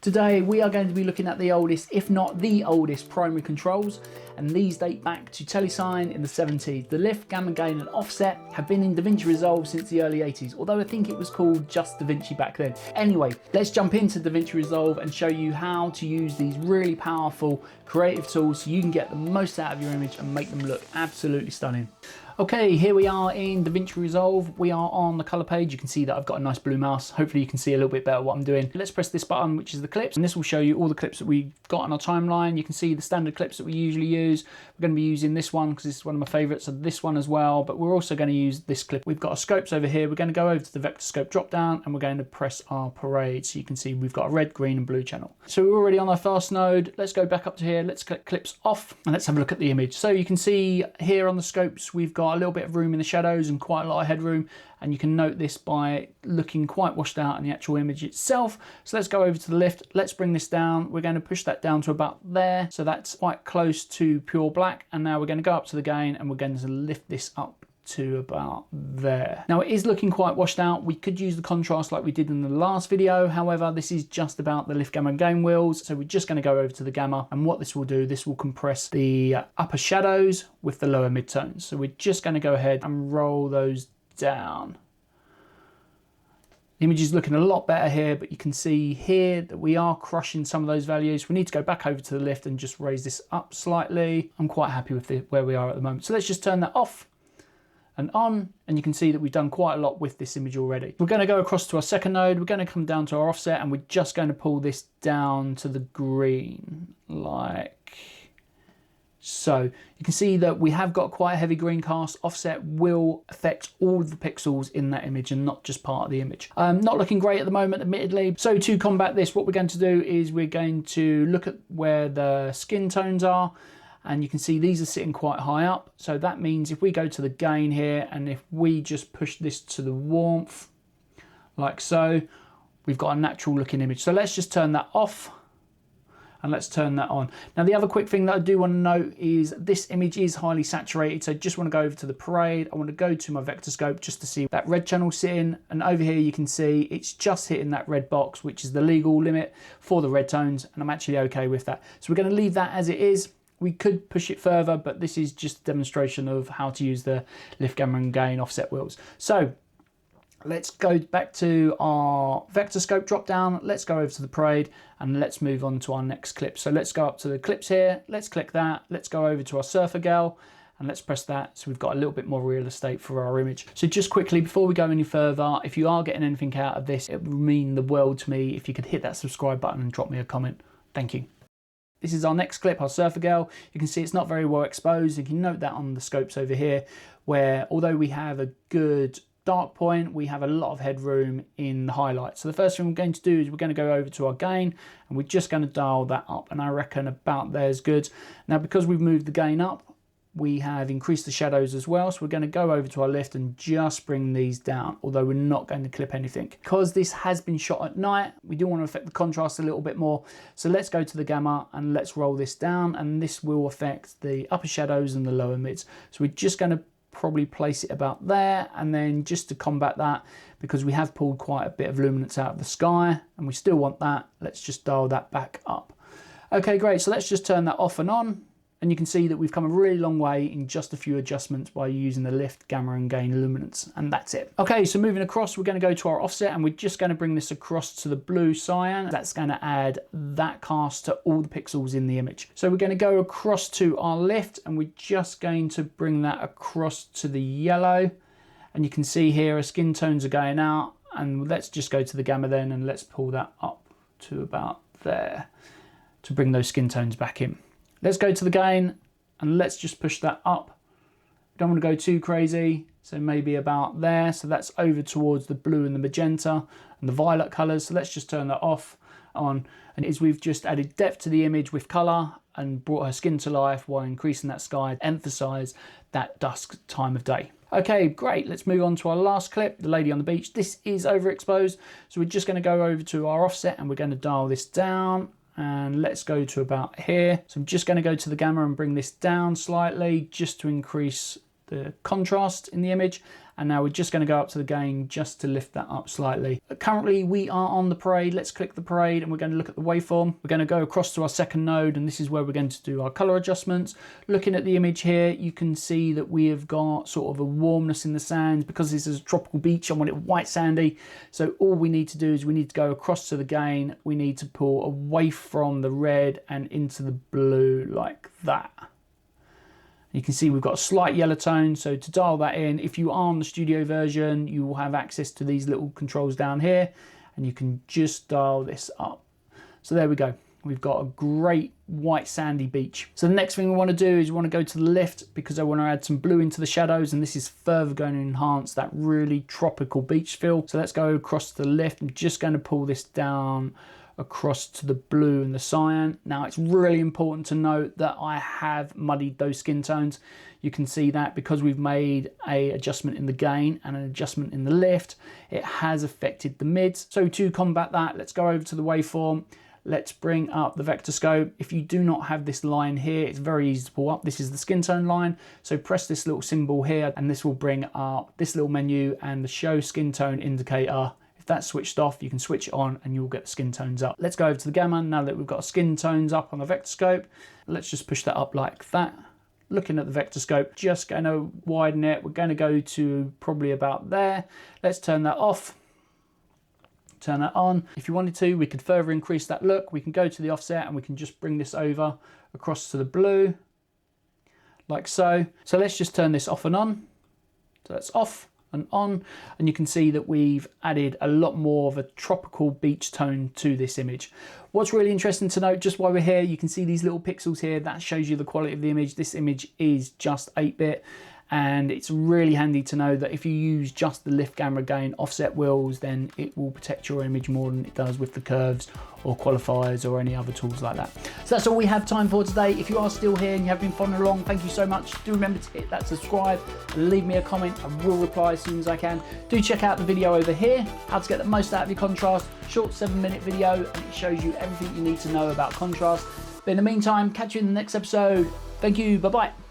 Today we are going to be looking at the oldest, if not the oldest, primary controls, and these date back to Telesign in the 70s. The lift, gamma, gain and offset have been in DaVinci Resolve since the early 80s, although I think it was called just DaVinci back then. Anyway, let's jump into DaVinci Resolve and show you how to use these really powerful creative tools so you can get the most out of your image and make them look absolutely stunning. Okay, here we are in DaVinci Resolve. We are on the color page. You can see that I've got a nice blue mouse. Hopefully you can see a little bit better what I'm doing. Let's press this button, which is the clips, and this will show you all the clips that we've got on our timeline. You can see the standard clips that we usually use. We're going to be using this one because this is one of my favorites, so this one as well, but we're also going to use this clip. We've got our scopes over here. We're going to go over to the vector scope drop down and we're going to press our parade. So you can see we've got a red, green and blue channel. So we're already on our first node. Let's go back up to here. Let's click clips off and let's have a look at the image. So you can see here on the scopes, we've got a little bit of room in the shadows and quite a lot of headroom, and you can note this by looking quite washed out in the actual image itself. So let's go over to the lift. Let's bring this down. We're going to push that down to about there, so that's quite close to pure black. And now we're going to go up to the gain and we're going to lift this up to about there. Now it is looking quite washed out. We could use the contrast like we did in the last video. However, this is just about the lift, gamma and gain wheels. So we're just going to go over to the gamma, and what this will do, this will compress the upper shadows with the lower midtones. So we're just going to go ahead and roll those down. The image is looking a lot better here, but you can see here that we are crushing some of those values. We need to go back over to the lift and just raise this up slightly. I'm quite happy with where we are at the moment. So let's just turn that off and on, and you can see that we've done quite a lot with this image already. We're going to go across to our second node. We're going to come down to our offset and we're just going to pull this down to the green like so. You can see that we have got quite a heavy green cast. Offset will affect all of the pixels in that image and not just part of the image. Not looking great at the moment, admittedly. So to combat this, what we're going to do is we're going to look at where the skin tones are. And you can see these are sitting quite high up. So that means if we go to the gain here and if we just push this to the warmth like so, we've got a natural looking image. So let's just turn that off and let's turn that on. Now the other quick thing that I do want to note is this image is highly saturated. So just want to go over to the parade. I want to go to my vector scope just to see that red channel sitting. And over here you can see it's just hitting that red box, which is the legal limit for the red tones. And I'm actually okay with that. So we're going to leave that as it is. We could push it further, but this is just a demonstration of how to use the lift, gamma and gain offset wheels. So let's go back to our vector scope drop down. Let's go over to the parade and let's move on to our next clip. So let's go up to the clips here. Let's click that. Let's go over to our surfer gal and let's press that. So we've got a little bit more real estate for our image. So just quickly, before we go any further, if you are getting anything out of this, it would mean the world to me if you could hit that subscribe button and drop me a comment. Thank you. This is our next clip, our surfer girl. You can see it's not very well exposed. You can note that on the scopes over here, where although we have a good dark point, we have a lot of headroom in the highlight. So the first thing we're going to do is we're going to go over to our gain and we're just going to dial that up. And I reckon about there's good. Now, because we've moved the gain up, we have increased the shadows as well. So we're going to go over to our lift and just bring these down, although we're not going to clip anything. Because this has been shot at night, we do want to affect the contrast a little bit more. So let's go to the gamma and let's roll this down, and this will affect the upper shadows and the lower mids. So we're just going to probably place it about there, and then just to combat that, because we have pulled quite a bit of luminance out of the sky and we still want that, let's just dial that back up. Okay, great. So let's just turn that off and on. And you can see that we've come a really long way in just a few adjustments by using the lift, gamma and gain luminance, and that's it. Okay, so moving across, we're going to go to our offset and we're just going to bring this across to the blue cyan. That's going to add that cast to all the pixels in the image. So we're going to go across to our lift and we're just going to bring that across to the yellow. And you can see here our skin tones are going out, and let's just go to the gamma then and let's pull that up to about there to bring those skin tones back in. Let's go to the gain and let's just push that up. Don't want to go too crazy, so maybe about there. So that's over towards the blue and the magenta and the violet colors. So let's just turn that off, on. And as we've just added depth to the image with color and brought her skin to life while increasing that sky, emphasize that dusk time of day. Okay, great. Let's move on to our last clip, the lady on the beach. This is overexposed. So we're just going to go over to our offset and we're going to dial this down. And let's go to about here. So I'm just going to go to the gamma and bring this down slightly just to increase the contrast in the image. And now we're just going to go up to the gain just to lift that up slightly. Currently we are on the parade. Let's click the parade and we're going to look at the waveform. We're going to go across to our second node, and this is where we're going to do our color adjustments. Looking at the image here, you can see that we have got sort of a warmness in the sands. Because this is a tropical beach, I want it white sandy. So all we need to do is we need to go across to the gain. We need to pull away from the red and into the blue like that. You can see we've got a slight yellow tone, so to dial that in, if you are on the studio version, you will have access to these little controls down here, and you can just dial this up. So there we go. We've got a great white sandy beach. So the next thing we want to do is we want to go to the lift, because I want to add some blue into the shadows, and this is further going to enhance that really tropical beach feel. So let's go across to the lift. I'm just going to pull this down across to the blue and the cyan. Now it's really important to note that I have muddied those skin tones. You can see that because we've made a adjustment in the gain and an adjustment in the lift, it has affected the mids. So to combat that, let's go over to the waveform. Let's bring up the vector scope. If you do not have this line here, it's very easy to pull up. This is the skin tone line. So press this little symbol here and this will bring up this little menu and the show skin tone indicator. If that's switched off, you can switch it on and you'll get the skin tones up. Let's go over to the gamma. Now that we've got skin tones up on the vector scope, let's just push that up like that. Looking at the vector scope, just going to widen it. We're going to go to probably about there. Let's turn that off. Turn that on. If you wanted to, we could further increase that look. We can go to the offset and we can just bring this over across to the blue, like so. So let's just turn this off and on. So that's off and on, and you can see that we've added a lot more of a tropical beach tone to this image. What's really interesting to note, just while we're here, you can see these little pixels here. That shows you the quality of the image. This image is just 8-bit. And it's really handy to know that if you use just the lift, gamma, gain, offset wheels, then it will protect your image more than it does with the curves or qualifiers or any other tools like that. So that's all we have time for today. If you are still here and you have been following along, thank you so much. Do remember to hit that subscribe and leave me a comment. I will reply as soon as I can. Do check out the video over here, how to get the most out of your contrast. Short 7-minute video, and it shows you everything you need to know about contrast. But in the meantime, catch you in the next episode. Thank you, bye-bye.